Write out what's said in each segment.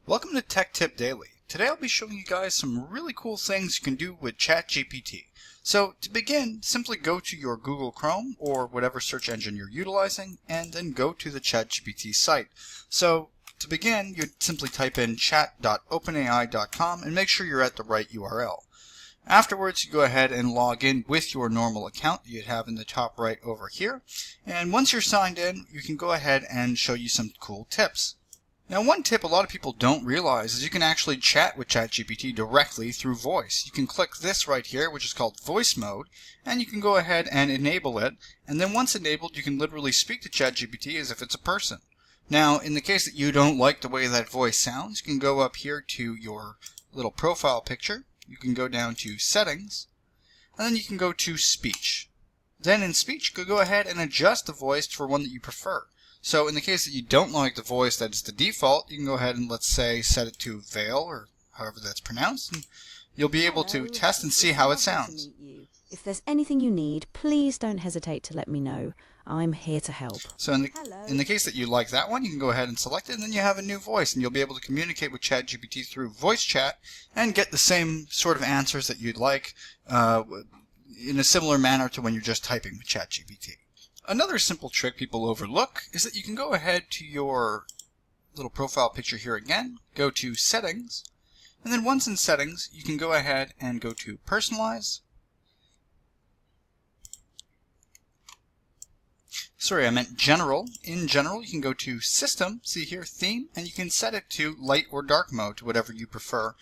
Welcome to Tech Tip Daily. Today I'll be showing you guys some really cool things you can do with ChatGPT. So to begin, simply go to your Google Chrome or whatever search engine you're utilizing and then go to the ChatGPT site. So to begin, you'd simply type in chat.openai.com and make sure you're at the right URL. Afterwards, you go ahead and log in with your normal account that you'd have in the top right over here. And once you're signed in, you can go ahead and show you some cool tips. Now, one tip a lot of people don't realize is you can actually chat with ChatGPT directly through voice. You can click this right here, which is called voice mode, and you can go ahead and enable it. And then once enabled, you can literally speak to ChatGPT as if it's a person. Now, in the case that you don't like the way that voice sounds, you can go up here to your little profile picture. You can go down to settings, and then you can go to speech. Then in speech, you could go ahead and adjust the voice for one that you prefer. So in the case that you don't like the voice that is the default, you can go ahead and, let's say, set it to Vale, or however that's pronounced, and you'll be able to test and see how it sounds. If there's anything you need, please don't hesitate to let me know. I'm here to help. So in the case that you like that one, you can go ahead and select it, and then you have a new voice, and you'll be able to communicate with ChatGPT through voice chat and get the same sort of answers that you'd like in a similar manner to when you're just typing with ChatGPT. Another simple trick people overlook is that you can go ahead to your little profile picture here again, go to settings, and then once in settings, you can go ahead and go to personalize. Sorry, I meant general. In general, you can go to system, see here, theme, and you can set it to light or dark mode, to whatever you prefer.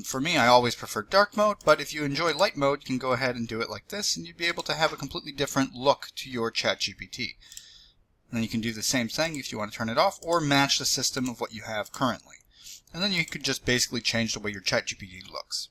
For me, I always prefer dark mode, but if you enjoy light mode, you can go ahead and do it like this, and you'd be able to have a completely different look to your ChatGPT. And then you can do the same thing if you want to turn it off, or match the system of what you have currently. And then you could just basically change the way your ChatGPT looks.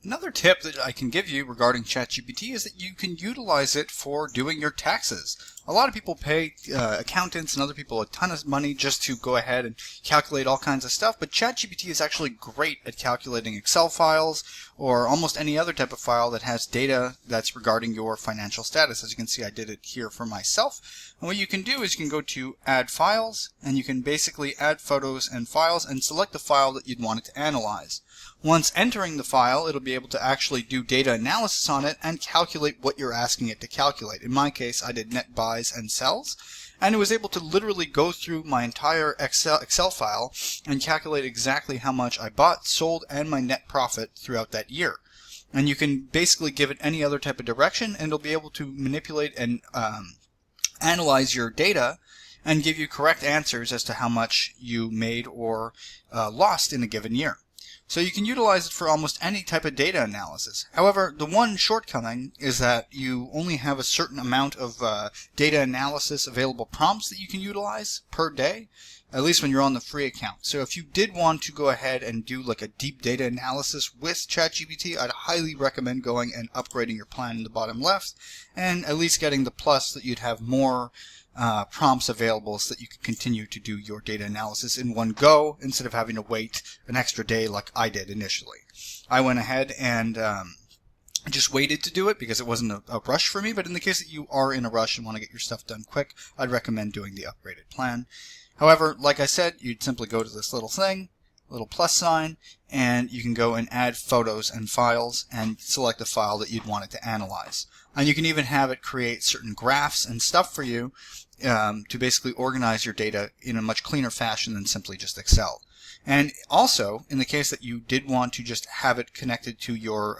Another tip that I can give you regarding ChatGPT is that you can utilize it for doing your taxes. A lot of people pay accountants and other people a ton of money just to go ahead and calculate all kinds of stuff, but ChatGPT is actually great at calculating Excel files or almost any other type of file that has data that's regarding your financial status. As you can see, I did it here for myself. And what you can do is you can go to Add Files, and you can basically add photos and files and select the file that you'd want it to analyze. Once entering the file, it'll be able to actually do data analysis on it and calculate what you're asking it to calculate. In my case, I did net buys and sells, and it was able to literally go through my entire Excel file and calculate exactly how much I bought, sold, and my net profit throughout that year. And you can basically give it any other type of direction, and it'll be able to manipulate and analyze your data and give you correct answers as to how much you made or lost in a given year. So you can utilize it for almost any type of data analysis. However, the one shortcoming is that you only have a certain amount of data analysis available prompts that you can utilize per day, at least when you're on the free account. So if you did want to go ahead and do like a deep data analysis with ChatGPT, I'd highly recommend going and upgrading your plan in the bottom left and at least getting the plus that you'd have more prompts available so that you can continue to do your data analysis in one go instead of having to wait an extra day like I did initially. I went ahead and just waited to do it because it wasn't a rush for me, but in the case that you are in a rush and want to get your stuff done quick, I'd recommend doing the upgraded plan. However, like I said, you'd simply go to this little thing, little plus sign, and you can go and add photos and files and select the file that you'd want it to analyze. And you can even have it create certain graphs and stuff for you to basically organize your data in a much cleaner fashion than simply just Excel. And also, in the case that you did want to just have it connected to your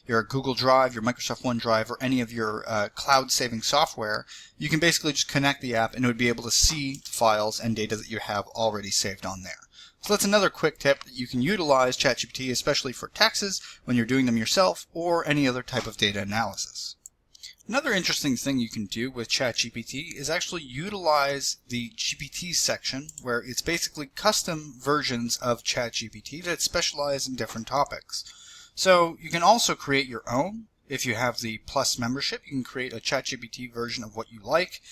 Google Drive, your Microsoft OneDrive, or any of your cloud-saving software, you can basically just connect the app and it would be able to see the files and data that you have already saved on there. So that's another quick tip that you can utilize ChatGPT, especially for taxes when you're doing them yourself or any other type of data analysis. Another interesting thing you can do with ChatGPT is actually utilize the GPT section, where it's basically custom versions of ChatGPT that specialize in different topics. So you can also create your own. If you have the Plus membership, you can create a ChatGPT version of what you like.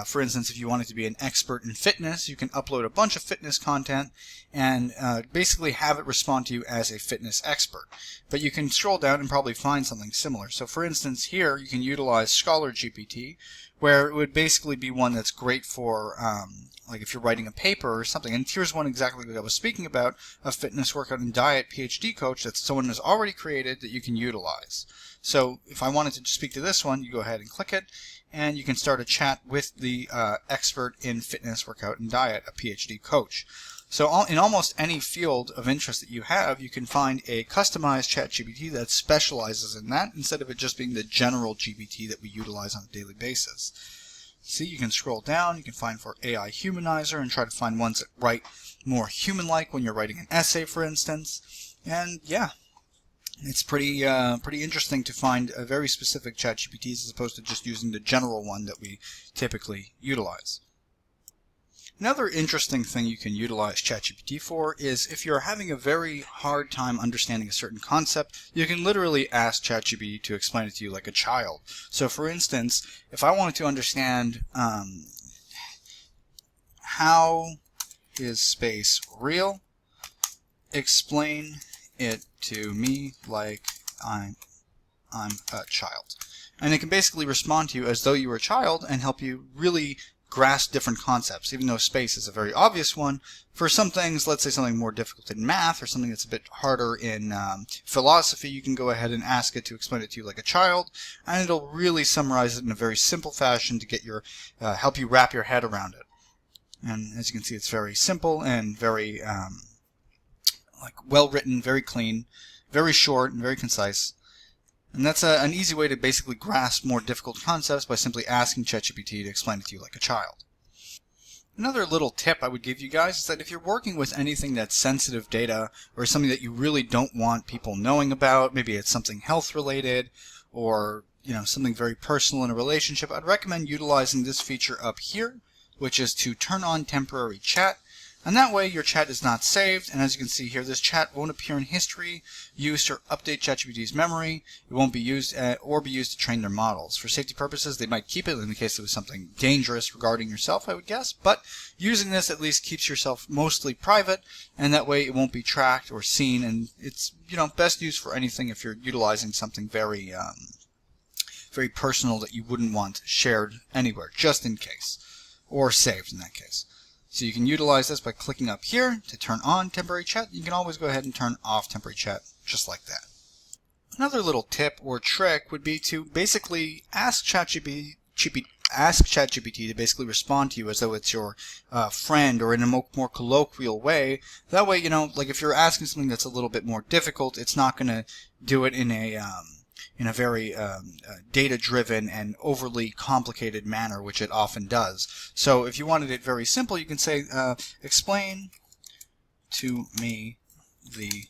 For instance, if you wanted to be an expert in fitness, you can upload a bunch of fitness content and basically have it respond to you as a fitness expert. But you can scroll down and probably find something similar. So for instance, here you can utilize Scholar GPT, where it would basically be one that's great for like if you're writing a paper or something. And here's one exactly that I was speaking about, a fitness, workout, and diet PhD coach that someone has already created that you can utilize. So if I wanted to speak to this one, you go ahead and click it, and you can start a chat with the expert in fitness, workout, and diet, a PhD coach. So in almost any field of interest that you have, you can find a customized ChatGPT that specializes in that instead of it just being the general GPT that we utilize on a daily basis. See, you can scroll down, you can find for AI Humanizer and try to find ones that write more human-like when you're writing an essay, for instance. And yeah, it's pretty interesting to find a very specific ChatGPTs as opposed to just using the general one that we typically utilize. Another interesting thing you can utilize ChatGPT for is if you're having a very hard time understanding a certain concept, you can literally ask ChatGPT to explain it to you like a child. So for instance, if I wanted to understand how is space real, explain it to me like I'm a child. And it can basically respond to you as though you were a child and help you really grasp different concepts, even though space is a very obvious one. For some things, let's say something more difficult in math or something that's a bit harder in philosophy, you can go ahead and ask it to explain it to you like a child, and it'll really summarize it in a very simple fashion to get your help you wrap your head around it. And as you can see, it's very simple and very well written, very clean, very short, and very concise. And that's an easy way to basically grasp more difficult concepts by simply asking ChatGPT to explain it to you like a child. Another little tip I would give you guys is that if you're working with anything that's sensitive data or something that you really don't want people knowing about, maybe it's something health related or something very personal in a relationship, I'd recommend utilizing this feature up here, which is to turn on temporary chat. And that way your chat is not saved, and as you can see here, this chat won't appear in history, used to update ChatGPT's memory. It won't be used or be used to train their models. For safety purposes, they might keep it in the case it was something dangerous regarding yourself, I would guess, but using this at least keeps yourself mostly private, and that way it won't be tracked or seen, and it's best used for anything if you're utilizing something very very personal that you wouldn't want shared anywhere, just in case, or saved in that case. So you can utilize this by clicking up here to turn on temporary chat. You can always go ahead and turn off temporary chat just like that. Another little tip or trick would be to basically ask ChatGPT to basically respond to you as though it's your friend or in a more colloquial way. That way, like if you're asking something that's a little bit more difficult, it's not going to do it in a very data-driven and overly complicated manner, which it often does. So if you wanted it very simple, you can say, explain to me the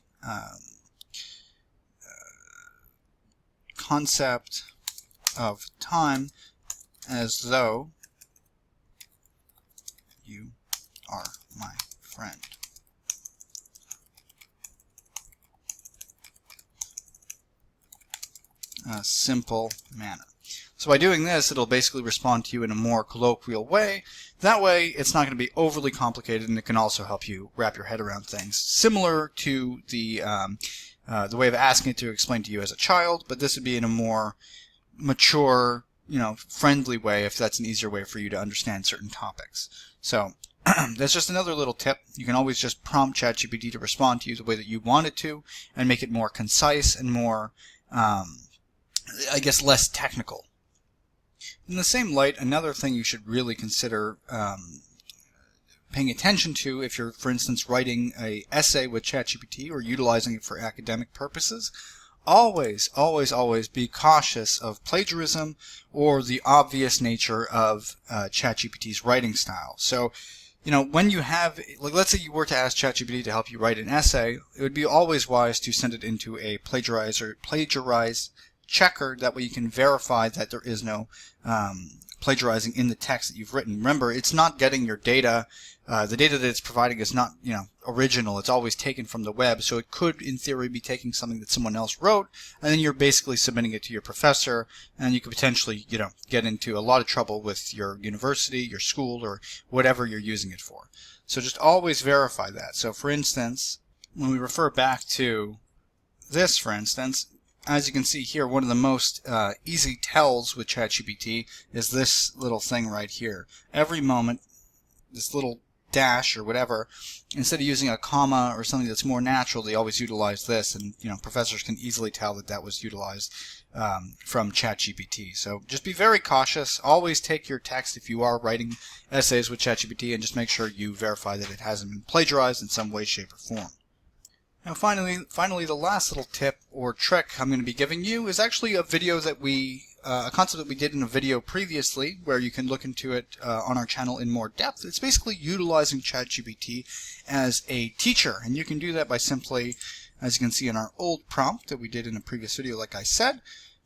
concept of time as though you are my friend. A simple manner. So by doing this, it'll basically respond to you in a more colloquial way. That way, it's not going to be overly complicated, and it can also help you wrap your head around things. Similar to the way of asking it to explain to you as a child, but this would be in a more mature, friendly way if that's an easier way for you to understand certain topics. So that's just another little tip. You can always just prompt ChatGPT to respond to you the way that you want it to, and make it more concise and more I guess less technical. In the same light, another thing you should really consider paying attention to if you're, for instance, writing an essay with ChatGPT or utilizing it for academic purposes, always, always, always be cautious of plagiarism or the obvious nature of ChatGPT's writing style. So, when you have, let's say you were to ask ChatGPT to help you write an essay, it would be always wise to send it into a plagiarize checker. That way you can verify that there is no plagiarizing in the text that you've written. Remember, it's not getting your data. The data that it's providing is not, original. It's always taken from the web. So it could, in theory, be taking something that someone else wrote, and then you're basically submitting it to your professor, and you could potentially, get into a lot of trouble with your university, your school, or whatever you're using it for. So just always verify that. So for instance, when we refer back to this, for instance, as you can see here, one of the most easy tells with ChatGPT is this little thing right here. Every moment this little dash or whatever, instead of using a comma or something that's more natural, they always utilize this, and professors can easily tell that that was utilized from ChatGPT. So just be very cautious. Always take your text if you are writing essays with ChatGPT, and just make sure you verify that it hasn't been plagiarized in some way, shape, or form. Now finally, the last little tip or trick I'm going to be giving you is actually a video that a concept that we did in a video previously, where you can look into it on our channel in more depth. It's basically utilizing ChatGPT as a teacher, and you can do that by simply, as you can see in our old prompt that we did in a previous video, like I said,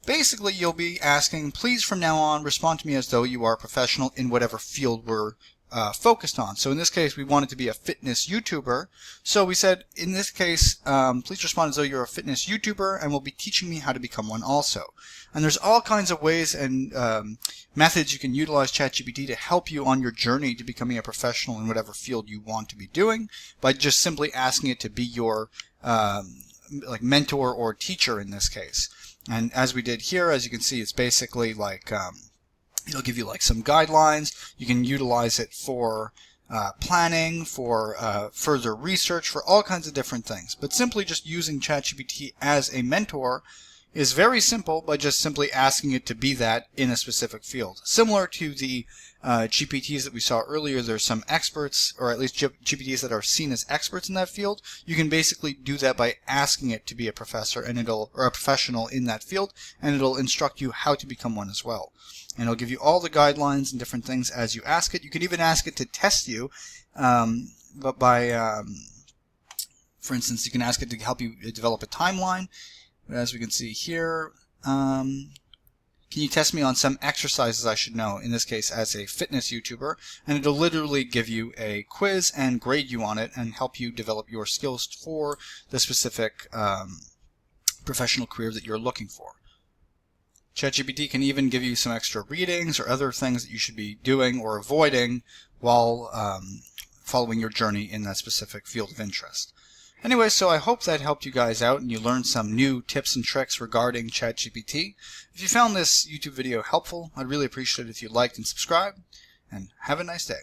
basically you'll be asking, please from now on respond to me as though you are a professional in whatever field we're focused on. So in this case, we wanted to be a fitness YouTuber. So we said, in this case, please respond as though you're a fitness YouTuber and will be teaching me how to become one also. And there's all kinds of ways and methods you can utilize ChatGPT to help you on your journey to becoming a professional in whatever field you want to be doing, by just simply asking it to be your like mentor or teacher in this case. And as we did here, as you can see, it's basically like it'll give you like some guidelines. You can utilize it for planning, for further research, for all kinds of different things. But simply just using ChatGPT as a mentor is very simple, by just simply asking it to be that in a specific field. Similar to the GPTs that we saw earlier, there's some experts, or at least GPTs that are seen as experts in that field. You can basically do that by asking it to be a professor, and or a professional in that field, and it'll instruct you how to become one as well. And it'll give you all the guidelines and different things as you ask it. You can even ask it to test you, but by, for instance, you can ask it to help you develop a timeline. As we can see here, can you test me on some exercises I should know, in this case as a fitness YouTuber, and it'll literally give you a quiz and grade you on it and help you develop your skills for the specific professional career that you're looking for. ChatGPT can even give you some extra readings or other things that you should be doing or avoiding while following your journey in that specific field of interest. Anyway, so I hope that helped you guys out and you learned some new tips and tricks regarding ChatGPT. If you found this YouTube video helpful, I'd really appreciate it if you liked and subscribed, and have a nice day.